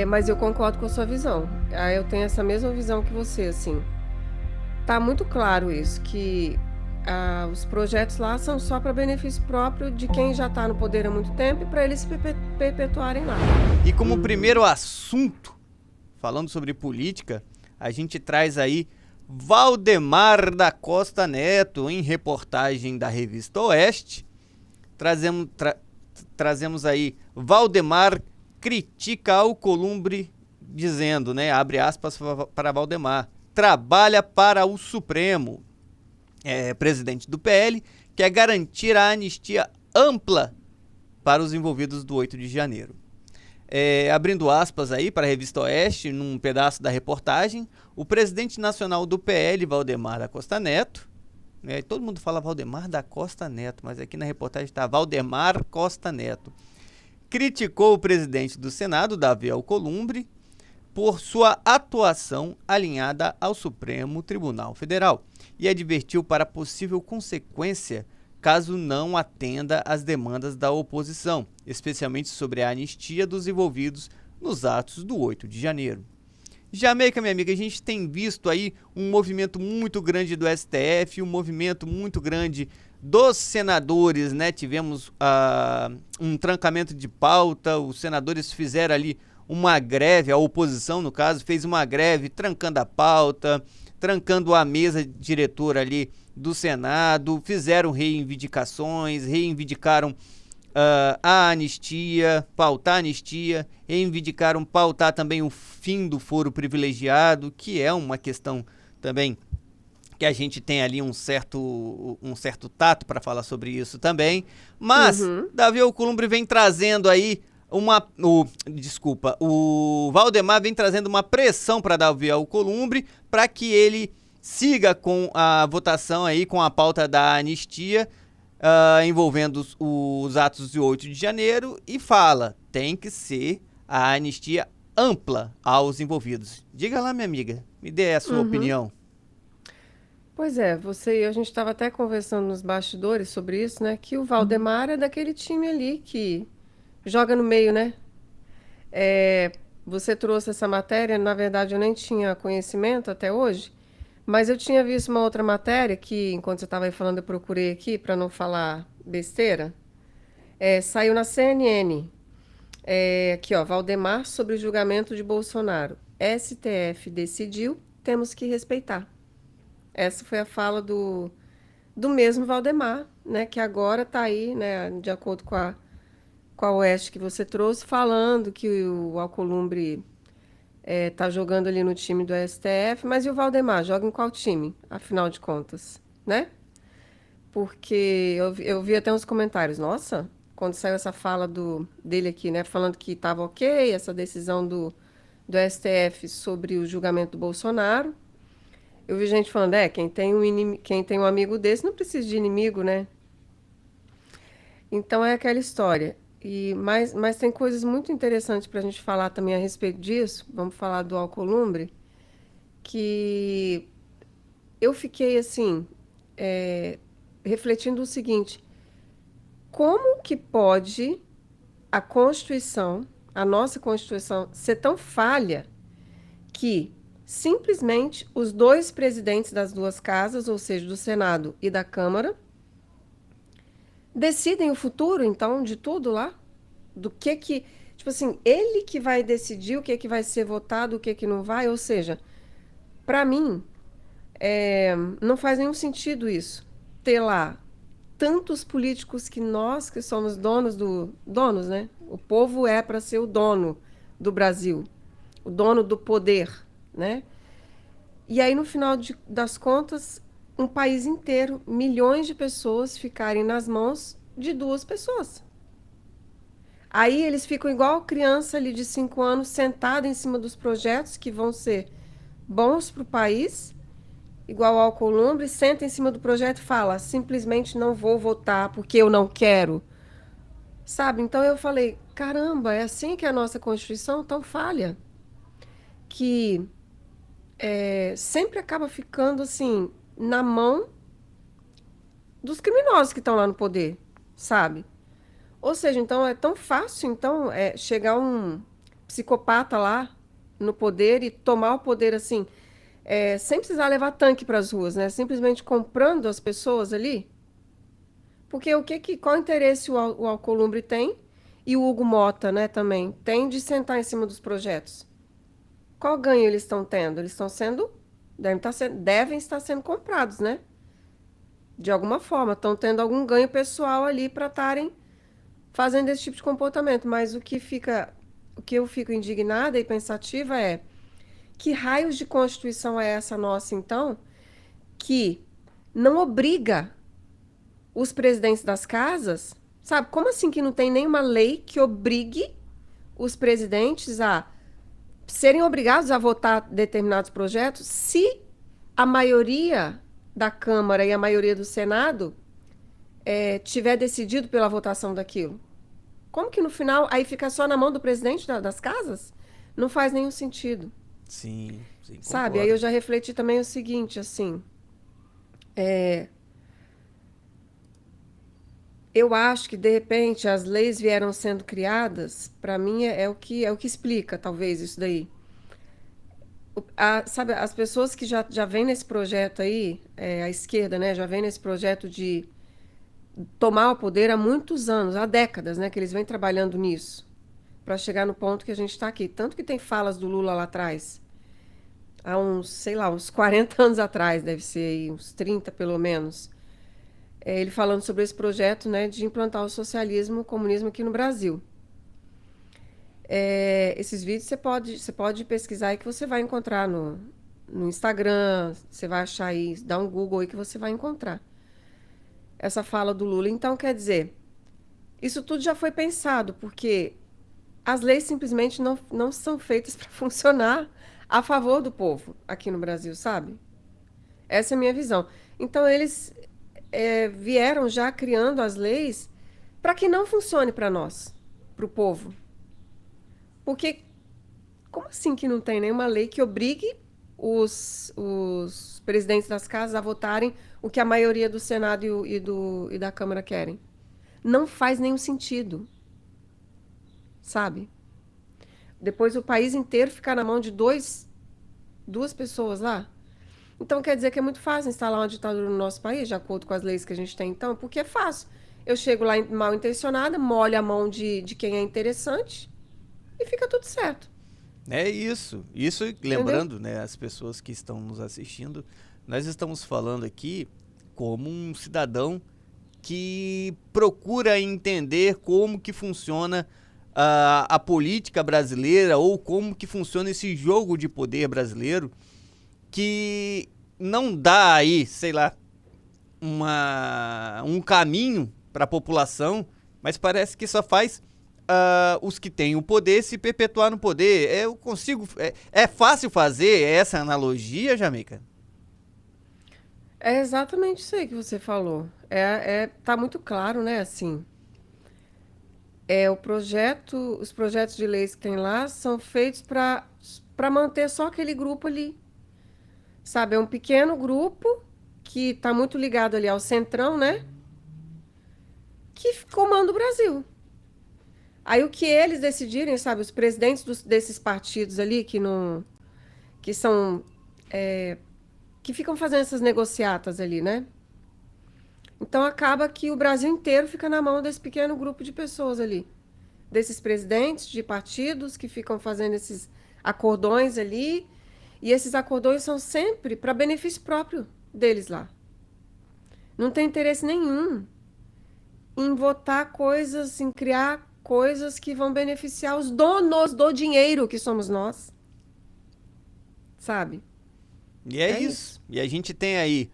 Mas eu concordo com a sua visão. Eu tenho essa mesma visão que você, assim. Tá muito claro isso, que os projetos lá são só para benefício próprio de quem já está no poder há muito tempo e para eles se perpetuarem lá. E como primeiro assunto, falando sobre política, a gente traz aí Valdemar da Costa Neto, em reportagem da revista Oeste. Trazemos aí Valdemar critica Alcolumbre dizendo, né, abre aspas para Valdemar, trabalha para o Supremo. Presidente do PL quer garantir a anistia ampla para os envolvidos do 8 de janeiro. Abrindo aspas aí para a revista Oeste, num pedaço da reportagem, o presidente nacional do PL, Valdemar da Costa Neto, todo mundo fala Valdemar da Costa Neto, mas aqui na reportagem está Valdemar Costa Neto, criticou o presidente do Senado, Davi Alcolumbre, por sua atuação alinhada ao Supremo Tribunal Federal e advertiu para possível consequência caso não atenda às demandas da oposição, especialmente sobre a anistia dos envolvidos nos atos do 8 de janeiro. Jamaica, minha amiga, a gente tem visto aí um movimento muito grande do STF, um movimento muito grande dos senadores, né? Tivemos um trancamento de pauta, os senadores fizeram ali uma greve, a oposição, no caso, fez uma greve trancando a pauta, trancando a mesa diretora ali do Senado, fizeram reivindicações, reivindicaram a anistia, pautar a anistia, reivindicaram pautar também o fim do foro privilegiado, que é uma questão também que a gente tem ali um certo tato para falar sobre isso também. Mas Davi Alcolumbre vem trazendo aí o Valdemar vem trazendo uma pressão para Davi Alcolumbre para que ele siga com a votação aí, com a pauta da anistia envolvendo os atos de 8 de janeiro e fala, tem que ser a anistia ampla aos envolvidos. Diga lá, minha amiga, me dê a sua opinião. Pois é, você e a gente estava até conversando nos bastidores sobre isso, né? Que o Valdemar é daquele time ali que joga no meio, né? Você trouxe essa matéria, na verdade eu nem tinha conhecimento até hoje, mas eu tinha visto uma outra matéria que, enquanto você estava aí falando, eu procurei aqui para não falar besteira. Saiu na CNN. Aqui, ó, Valdemar sobre o julgamento de Bolsonaro. STF decidiu, temos que respeitar. Essa foi a fala do mesmo Valdemar, né? Que agora está aí, né? De acordo com a Oeste que você trouxe, falando que o Alcolumbre tá jogando ali no time do STF, mas e o Valdemar? Joga em qual time, afinal de contas, né? Porque eu vi até uns comentários, nossa, quando saiu essa fala dele aqui, né? Falando que estava ok, essa decisão do STF sobre o julgamento do Bolsonaro. Eu vi gente falando, quem tem um amigo desse não precisa de inimigo, né? Então é aquela história. Mas tem coisas muito interessantes para a gente falar também a respeito disso. Vamos falar do Alcolumbre, que eu fiquei assim, refletindo o seguinte: como que pode a Constituição, a nossa Constituição, ser tão falha que simplesmente os dois presidentes das duas casas, ou seja, do Senado e da Câmara, decidem o futuro, então, de tudo lá? Do que, tipo assim, ele que vai decidir o que vai ser votado, o que não vai, ou seja, para mim, não faz nenhum sentido isso. Ter lá tantos políticos que nós, que somos donos, né? O povo é para ser o dono do Brasil, o dono do poder, né? E aí, no final das contas, um país inteiro, milhões de pessoas ficarem nas mãos de duas pessoas. Aí eles ficam igual criança ali de 5 anos, sentada em cima dos projetos que vão ser bons para o país, igual ao Alcolumbre, senta em cima do projeto e fala, simplesmente não vou votar porque eu não quero. Sabe? Então eu falei, caramba, é assim que a nossa Constituição tão falha, que sempre acaba ficando assim, na mão dos criminosos que estão lá no poder, sabe? Ou seja, então é tão fácil então chegar psicopata lá no poder e tomar o poder assim, sem precisar levar tanque para as ruas, né? Simplesmente comprando as pessoas ali. Porque qual interesse o Alcolumbre tem e o Hugo Mota, né, também tem de sentar em cima dos projetos? Qual ganho eles estão tendo? Eles estão devem estar sendo comprados, né? De alguma forma, estão tendo algum ganho pessoal ali para estarem fazendo esse tipo de comportamento. Mas o que eu fico indignada e pensativa é que raios de Constituição é essa nossa, então, que não obriga os presidentes das casas, sabe? Como assim que não tem nenhuma lei que obrigue os presidentes a serem obrigados a votar determinados projetos se a maioria da Câmara e a maioria do Senado tiver decidido pela votação daquilo? Como que no final aí fica só na mão do presidente das casas? Não faz nenhum sentido. Sim, sim, Sabe? Aí eu concordo. já refleti também o seguinte, assim, eu acho que de repente as leis vieram sendo criadas, para mim é o que explica talvez isso daí. Sabe, as pessoas que já vêm nesse projeto aí, a esquerda, né, já vem nesse projeto de tomar o poder há muitos anos, há décadas, né, que eles vêm trabalhando nisso, para chegar no ponto que a gente está aqui. Tanto que tem falas do Lula lá atrás, há uns, sei lá, uns 40 anos atrás, deve ser aí, uns 30 pelo menos, ele falando sobre esse projeto, né, de implantar o socialismo, o comunismo aqui no Brasil. Esses vídeos você pode pesquisar aí que você vai encontrar no Instagram, você vai achar aí, dá um Google aí que você vai encontrar essa fala do Lula. Então, quer dizer, isso tudo já foi pensado, porque as leis simplesmente não são feitas para funcionar a favor do povo aqui no Brasil, sabe? Essa é a minha visão. Então, eles vieram já criando as leis para que não funcione para nós, para o povo. Porque, como assim que não tem nenhuma lei que obrigue os presidentes das casas a votarem o que a maioria do Senado e da Câmara querem? Não faz nenhum sentido, sabe? Depois o país inteiro ficar na mão de duas pessoas lá. Então quer dizer que é muito fácil instalar uma ditadura no nosso país, de acordo com as leis que a gente tem então, porque é fácil. Eu chego lá mal intencionada, molho a mão de quem é interessante e fica tudo certo. É isso. Isso, Entendeu? lembrando, né, as pessoas que estão nos assistindo, nós estamos falando aqui como um cidadão que procura entender como que funciona a política brasileira ou como que funciona esse jogo de poder brasileiro que não dá aí, sei lá, um caminho para a população, mas parece que só faz os que têm o poder se perpetuar no poder. Eu consigo. É fácil fazer essa analogia, Jamaica? É exatamente isso aí que você falou. Tá muito claro, né? Assim, os projetos de leis que tem lá são feitos para manter só aquele grupo ali, sabe? É um pequeno grupo que está muito ligado ali ao centrão, né? Que comanda o Brasil. Aí o que eles decidirem, sabe? Os presidentes desses partidos ali que não, que são, que ficam fazendo essas negociatas ali, né? Então acaba que o Brasil inteiro fica na mão desse pequeno grupo de pessoas ali, desses presidentes de partidos que ficam fazendo esses acordões ali, e esses acordões são sempre para benefício próprio deles lá. Não tem interesse nenhum em votar coisas, em criar coisas que vão beneficiar os donos do dinheiro que somos nós, sabe? E é É isso. isso. E a gente tem aí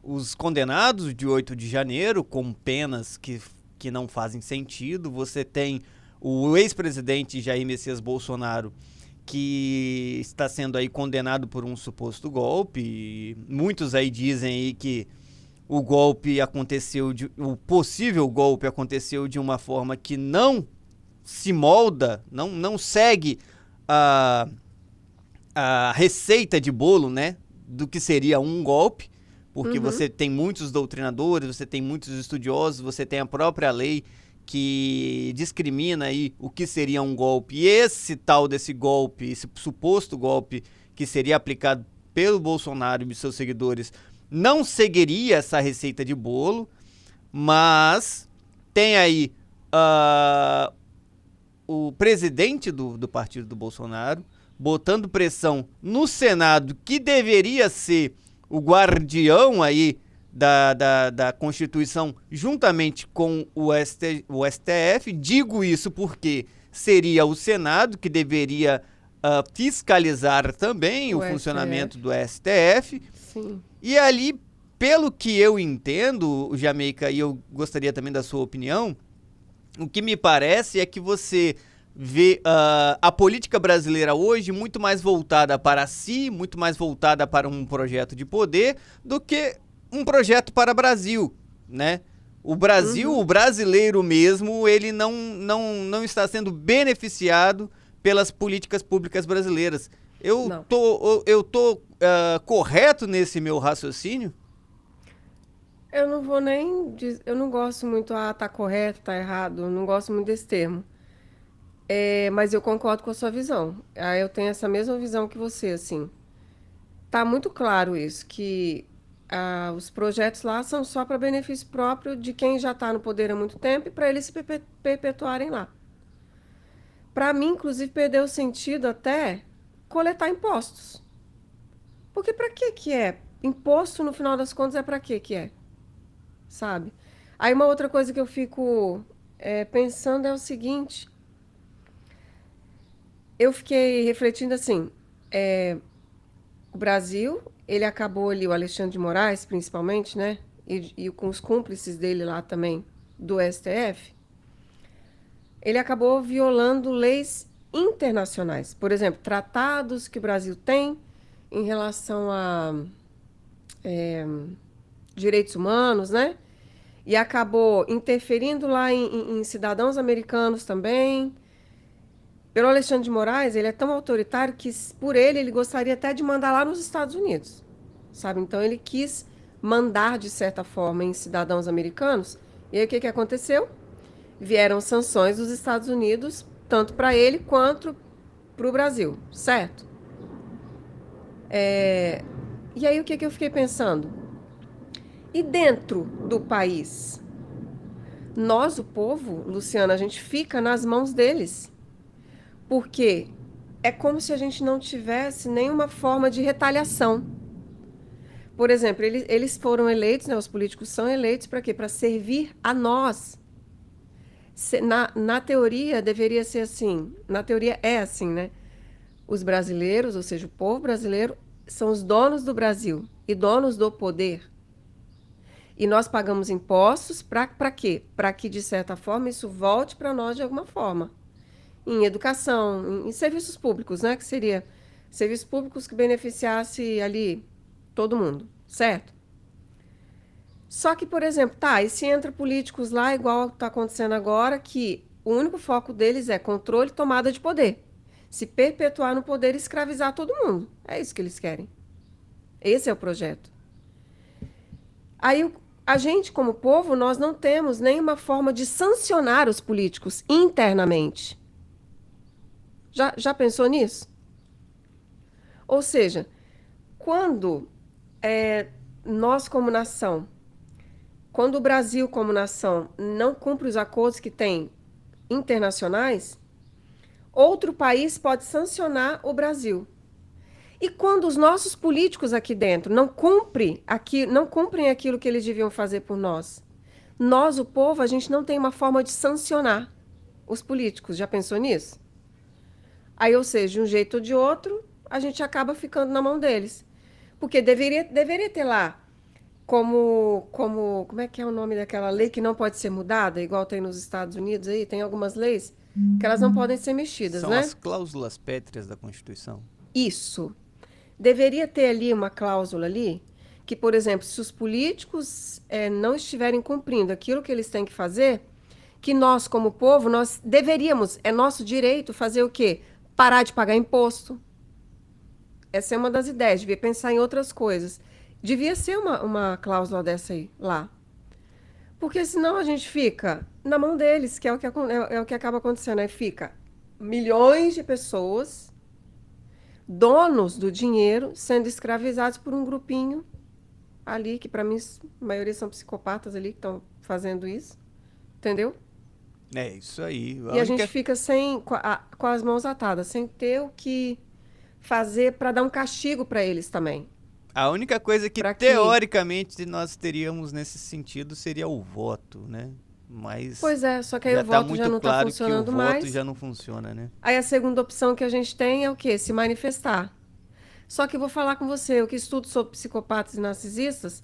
os condenados de 8 de janeiro com penas que não fazem sentido. Você tem o ex-presidente Jair Messias Bolsonaro, que está sendo aí condenado por um suposto golpe. E muitos aí dizem aí que o golpe aconteceu, o possível golpe aconteceu de uma forma que não se molda, não segue a receita de bolo, né, do que seria um golpe, porque Uhum. você tem muitos doutrinadores, você tem muitos estudiosos, você tem a própria lei que discrimina aí o que seria um golpe, e esse tal desse golpe, esse suposto golpe que seria aplicado pelo Bolsonaro e seus seguidores, não seguiria essa receita de bolo, mas tem aí o presidente do partido do Bolsonaro botando pressão no Senado, que deveria ser o guardião aí da Constituição, juntamente com o STF. Digo isso porque seria o Senado que deveria fiscalizar também o funcionamento do STF. Sim. E ali, pelo que eu entendo, Jamaica, e eu gostaria também da sua opinião, o que me parece é que você vê a política brasileira hoje muito mais voltada para si, muito mais voltada para um projeto de poder, do que um projeto para o Brasil, né? O Brasil, o brasileiro mesmo, ele não está sendo beneficiado pelas políticas públicas brasileiras. Eu tô correto nesse meu raciocínio? Eu não vou nem eu não gosto muito, tá correto, tá errado, eu não gosto muito desse termo. Mas eu concordo com a sua visão. Eu tenho essa mesma visão que você, assim. Tá muito claro isso, que os projetos lá são só para benefício próprio de quem já está no poder há muito tempo e para eles se perpetuarem lá. Para mim, inclusive, perdeu o sentido até coletar impostos. Porque para que é? Imposto, no final das contas, é para que é? Sabe? Aí uma outra coisa que eu fico pensando é o seguinte. Eu fiquei refletindo assim, o Brasil, ele acabou ali, o Alexandre de Moraes, principalmente, né? E com os cúmplices dele lá também, do STF, ele acabou violando leis internacionais. Por exemplo, tratados que o Brasil tem em relação a direitos humanos, né? E acabou interferindo lá em cidadãos americanos também. Pelo Alexandre de Moraes, ele é tão autoritário que, por ele gostaria até de mandar lá nos Estados Unidos, sabe? Então, ele quis mandar, de certa forma, em cidadãos americanos. E aí, o que aconteceu? Vieram sanções dos Estados Unidos, tanto para ele quanto para o Brasil, certo? E aí, o que eu fiquei pensando? E dentro do país? Nós, o povo, Luciana, a gente fica nas mãos deles. Porque é como se a gente não tivesse nenhuma forma de retaliação. Por exemplo, eles foram eleitos, né, os políticos são eleitos para quê? Para servir a nós. Na teoria, deveria ser assim. Na teoria é assim, né? Os brasileiros, ou seja, o povo brasileiro, são os donos do Brasil e donos do poder. E nós pagamos impostos para quê? Para que, de certa forma, isso volte para nós de alguma forma. Em educação, em serviços públicos, né? Que seria serviços públicos que beneficiasse ali todo mundo, certo? Só que, por exemplo, e se entra políticos lá, igual está acontecendo agora, que o único foco deles é controle e tomada de poder. Se perpetuar no poder e escravizar todo mundo. É isso que eles querem. Esse é o projeto. Aí, a gente, como povo, nós não temos nenhuma forma de sancionar os políticos internamente. Já pensou nisso? Ou seja, quando nós como nação, quando o Brasil como nação não cumpre os acordos que tem internacionais, outro país pode sancionar o Brasil. E quando os nossos políticos aqui dentro não cumprem aquilo que eles deviam fazer por nós, nós, o povo, a gente não tem uma forma de sancionar os políticos. Já pensou nisso? Aí, ou seja, de um jeito ou de outro, a gente acaba ficando na mão deles. Porque deveria ter lá como é que é o nome daquela lei que não pode ser mudada, igual tem nos Estados Unidos aí, tem algumas leis que elas não podem ser mexidas, São né? as cláusulas pétreas da Constituição. Isso. Deveria ter ali uma cláusula ali que, por exemplo, se os políticos não estiverem cumprindo aquilo que eles têm que fazer, que nós, como povo, nós deveríamos, é nosso direito fazer o quê? Parar de pagar imposto. Essa é uma das ideias, devia pensar em outras coisas. Devia ser uma cláusula dessa aí, lá. Porque senão a gente fica na mão deles, que é o que, é o que acaba acontecendo. Aí fica milhões de pessoas, donos do dinheiro, sendo escravizados por um grupinho ali, que para mim a maioria são psicopatas ali que estão fazendo isso, entendeu? É isso aí. A E a gente única, fica sem, com as mãos atadas, sem ter o que fazer para dar um castigo para eles também. a única coisa que Para que. teoricamente nós teríamos nesse sentido seria o voto, né? Mas Pois é, só que aí já o está voto já muito não está claro que o funcionando voto mais. já não funciona, né? Aí a segunda opção que a gente tem é o quê? Se manifestar. Só que eu vou falar com você, eu que estudo sobre psicopatas e narcisistas,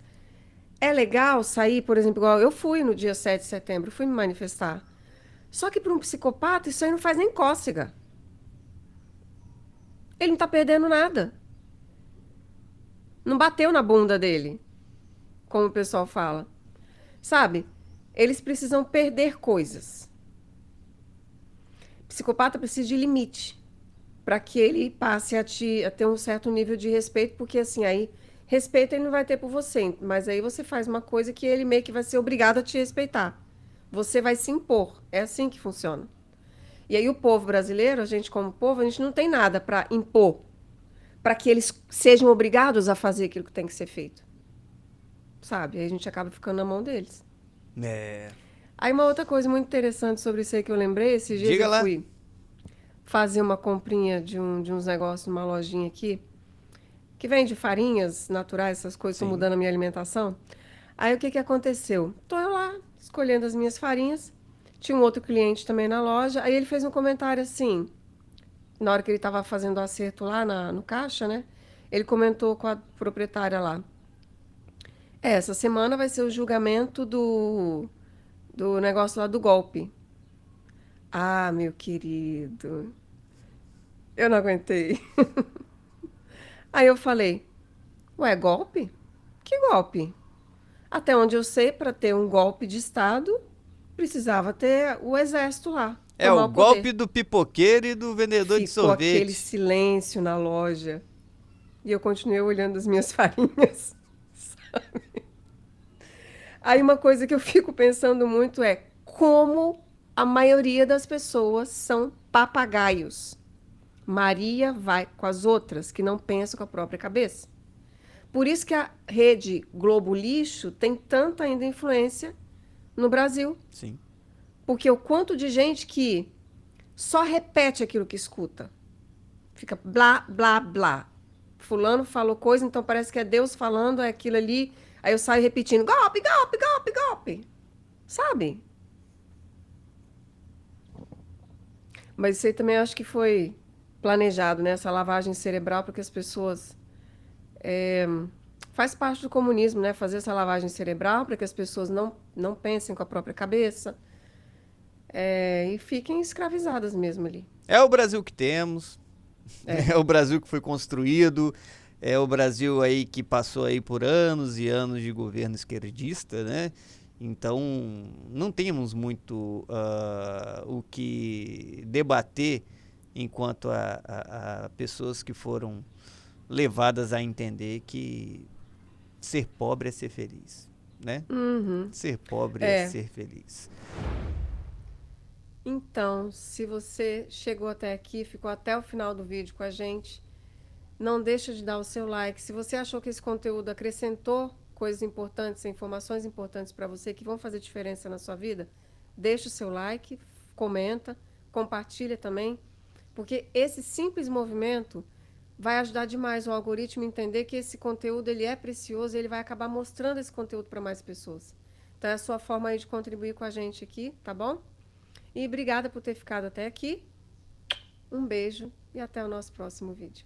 é legal sair, por exemplo, igual eu fui no dia 7 de setembro, fui me manifestar. Só que para um psicopata isso aí não faz nem cócega. Ele não tá perdendo nada. Não bateu na bunda dele, como o pessoal fala. Sabe? Eles precisam perder coisas. Psicopata precisa de limite para que ele passe a ter um certo nível de respeito, porque assim, aí respeito ele não vai ter por você, mas aí você faz uma coisa que ele meio que vai ser obrigado a te respeitar. Você vai se impor. É assim que funciona. E aí o povo brasileiro, a gente como povo, a gente não tem nada para impor, para que eles sejam obrigados a fazer aquilo que tem que ser feito. Sabe? Aí a gente acaba ficando na mão deles. É. Aí uma outra coisa muito interessante sobre isso aí que eu lembrei, esses dias Diga eu lá. fui fazer uma comprinha de uns negócios numa lojinha aqui, que vende farinhas naturais, essas coisas, estou Sim. mudando a minha alimentação. Aí o que que aconteceu? Tô eu lá, escolhendo as minhas farinhas, tinha um outro cliente também na loja, aí ele fez um comentário assim, na hora que ele estava fazendo o acerto lá no caixa, né? Ele comentou com a proprietária lá. Essa semana vai ser o julgamento do negócio lá do golpe. Ah, meu querido, eu não aguentei. Aí eu falei, ué, golpe? Que golpe? Até onde eu sei, para ter um golpe de Estado, precisava ter o exército lá, É o tomar o poder. golpe do pipoqueiro e do vendedor de Ficou aquele sorvete. silêncio na loja. E eu continuei olhando as minhas farinhas. Aí uma coisa que eu fico pensando muito é como a maioria das pessoas são papagaios. Maria vai com as outras que não pensam com a própria cabeça. Por isso que a rede Globo Lixo tem tanta ainda influência no Brasil. Sim. Porque o quanto de gente que só repete aquilo que escuta. Fica blá, blá, blá. Fulano falou coisa, então parece que é Deus falando, é aquilo ali. Aí eu saio repetindo, golpe, golpe, golpe, golpe. Sabe? Mas isso aí também eu acho que foi planejado, né? Essa lavagem cerebral para que as pessoas... faz parte do comunismo, né? Fazer essa lavagem cerebral para que as pessoas não pensem com a própria cabeça. E fiquem escravizadas mesmo ali. É o Brasil que temos. É. É o Brasil que foi construído. É o Brasil aí que passou aí por anos e anos de governo esquerdista, né? Então, não temos muito o que debater enquanto a pessoas que foram levadas a entender que ser pobre é ser feliz, né? Uhum. Ser pobre é É. ser feliz. Então, se você chegou até aqui, ficou até o final do vídeo com a gente, não deixa de dar o seu like. Se você achou que esse conteúdo acrescentou coisas importantes, informações importantes para você que vão fazer diferença na sua vida, deixa o seu like, comenta, compartilha também, porque esse simples movimento vai ajudar demais o algoritmo a entender que esse conteúdo ele é precioso e ele vai acabar mostrando esse conteúdo para mais pessoas. Então é a sua forma aí de contribuir com a gente aqui, tá bom? E obrigada por ter ficado até aqui. Um beijo e até o nosso próximo vídeo.